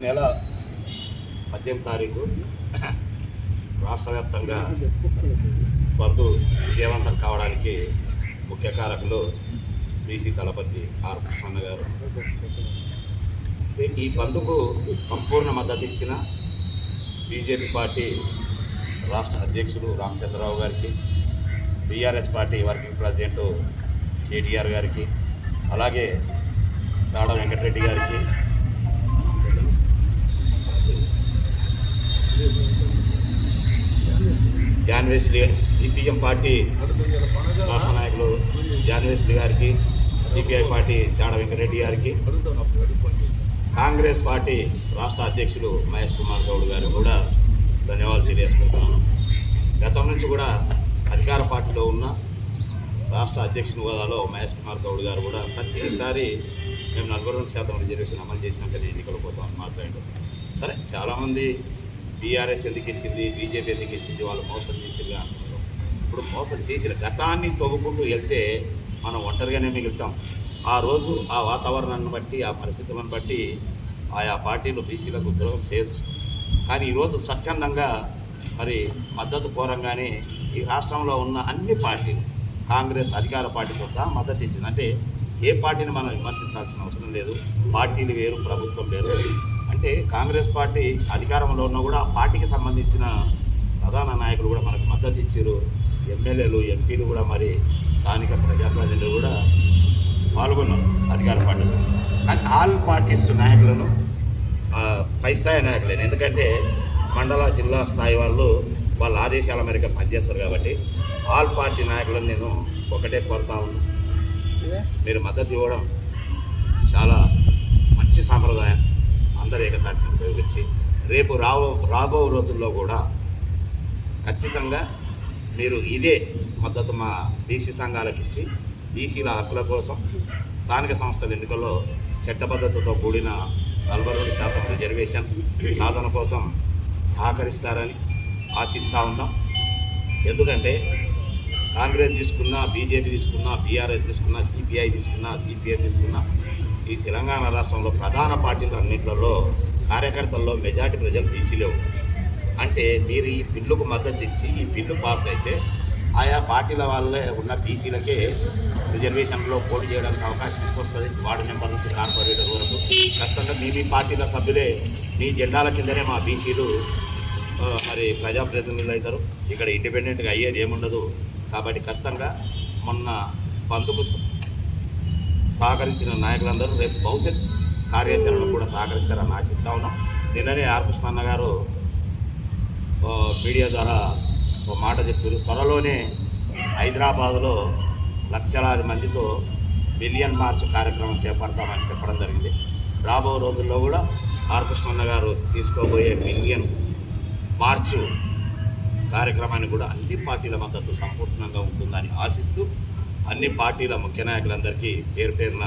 నెల 18 తారీఖు రాష్ట్ర వ్యాప్తంగా బంద్ విజయవంతం కావడానికి ముఖ్య కారకులు బీసీ దళపతి ఆర్ కృష్ణన్న గారు. ఈ బంద్కు సంపూర్ణ మద్దతు ఇచ్చిన బీజేపీ పార్టీ రాష్ట్ర అధ్యక్షుడు రామచంద్రరావు గారికి, BRS party working president KTR గారికి, అలాగే చాడ వెంకటరెడ్డి గారికి, జాన్వేశ్రీ సిపిఎం పార్టీ రాష్ట్ర నాయకులు జాన్వేశ్రీ గారికి, సిపిఐ పార్టీ చాడ వెంకటరెడ్డి గారికి, కాంగ్రెస్ పార్టీ రాష్ట్ర అధ్యక్షులు మహేష్ కుమార్ గౌడ్ గారు కూడా ధన్యవాదాలు తెలియజేసుకుంటున్నాను. గతం నుంచి కూడా అధికార పార్టీలో ఉన్న రాష్ట్ర అధ్యక్షుని హోదాలో మహేష్ కుమార్ గౌడ్ గారు కూడా ప్రతిసారి మేము 42% రిజర్వేషన్ అమలు చేసినాకనే ఎన్నికలు పోతామని మాట్లాడారు. సరే, చాలామంది బీఆర్ఎస్ ఎందుకు ఇచ్చింది, బీజేపీ ఎందుకు ఇచ్చింది, వాళ్ళు మోసం చేసిగా అంటున్నారు. ఇప్పుడు మోసం చేసిన గతాన్ని తొగుకుంటూ వెళ్తే మనం ఒంటరిగానే మిగులుతాం. ఆ రోజు ఆ వాతావరణాన్ని బట్టి, ఆ పరిస్థితులను బట్టి ఆయా పార్టీలు బీసీలకు ఉద్యోగం చేయొచ్చు. కానీ ఈరోజు స్వచ్ఛందంగా మరి మద్దతు కోరంగానే ఈ రాష్ట్రంలో ఉన్న అన్ని పార్టీలు, కాంగ్రెస్ అధికార పార్టీతో సహా మద్దతు ఇచ్చింది. అంటే ఏ పార్టీని మనం విమర్శించాల్సిన అవసరం లేదు. పార్టీలు వేరు, ప్రభుత్వం వేరు. అంటే కాంగ్రెస్ పార్టీ అధికారంలో ఉన్నా కూడా ఆ పార్టీకి సంబంధించిన ప్రధాన నాయకులు కూడా మనకు మద్దతు ఇచ్చారు. ఎమ్మెల్యేలు, ఎంపీలు కూడా, మరి స్థానిక ప్రజాప్రతినిధులు కూడా పాల్గొన్నారు అధికార పార్టీలో. కానీ ఆల్ పార్టీస్ నాయకులను పై స్థాయి నాయకులేను, ఎందుకంటే మండల, జిల్లా స్థాయి వాళ్ళ ఆదేశాల మేరకు పనిచేస్తారు. కాబట్టి ఆల్ పార్టీ నాయకులను నేను ఒకటే కోరుతా ఉన్నాను, మీరు మద్దతు ఇవ్వడం చాలా మంచి సాంప్రదాయం. అందరూ ఏకతాటిని ఉపయోగించి రేపు రాబో రోజుల్లో కూడా ఖచ్చితంగా మీరు ఇదే మద్దతు మా బీసీ సంఘాలకు ఇచ్చి బీసీల హక్కుల కోసం స్థానిక సంస్థల ఎన్నికల్లో చట్టబద్ధతతో కూడిన 42% రిజర్వేషన్ సాధన కోసం సహకరిస్తారని ఆశిస్తూ ఉన్నాం. ఎందుకంటే కాంగ్రెస్ తీసుకున్నా, బీజేపీ తీసుకున్నా, బీఆర్ఎస్ తీసుకున్నా, సిపిఐ తీసుకున్నా, సిపిఎం తీసుకున్నా, ఈ తెలంగాణ రాష్ట్రంలో ప్రధాన పార్టీలు అన్నింటిలో కార్యకర్తల్లో మెజార్టీ ప్రజలు బీసీలే ఉంటారు. అంటే మీరు ఈ బిల్లుకు మద్దతు ఇచ్చి ఈ బిల్లు పాస్ అయితే ఆయా పార్టీల వాళ్ళే ఉన్న బీసీలకే రిజర్వేషన్లో పోటీ చేయడానికి అవకాశం తీసుకొస్తుంది. వార్డు మెంబర్ నుంచి కార్పొరేటర్ వరకు ఖచ్చితంగా మీ పార్టీల సభ్యులే, మీ జెండాల కిందనే మా బీసీలు మరి ప్రజాప్రతినిధులు అవుతారు. ఇక్కడ ఇండిపెండెంట్గా అయ్యేది ఏముండదు. కాబట్టి ఖచ్చితంగా మొన్న బంద్కు సహకరించిన నాయకులందరూ రేపు భవిష్యత్ కార్యాచరణకు కూడా సహకరిస్తారని ఆశిస్తూ ఉన్నాం. నిన్ననే ఆర్ కృష్ణన్న గారు మీడియా ద్వారా ఒక మాట చెప్పారు, త్వరలోనే హైదరాబాదులో లక్షలాది మందితో మిలియన్ మార్చ్ కార్యక్రమం చేపడతామని చెప్పడం జరిగింది. రాబో రోజుల్లో కూడా ఆర్ కృష్ణన్న గారు తీసుకోబోయే మిలియన్ మార్చు కార్యక్రమాన్ని కూడా అన్ని పార్టీల మద్దతు సంపూర్ణంగా ఉంటుందని ఆశిస్తూ అన్ని పార్టీల ముఖ్య నాయకులందరికీ పేరు పేరున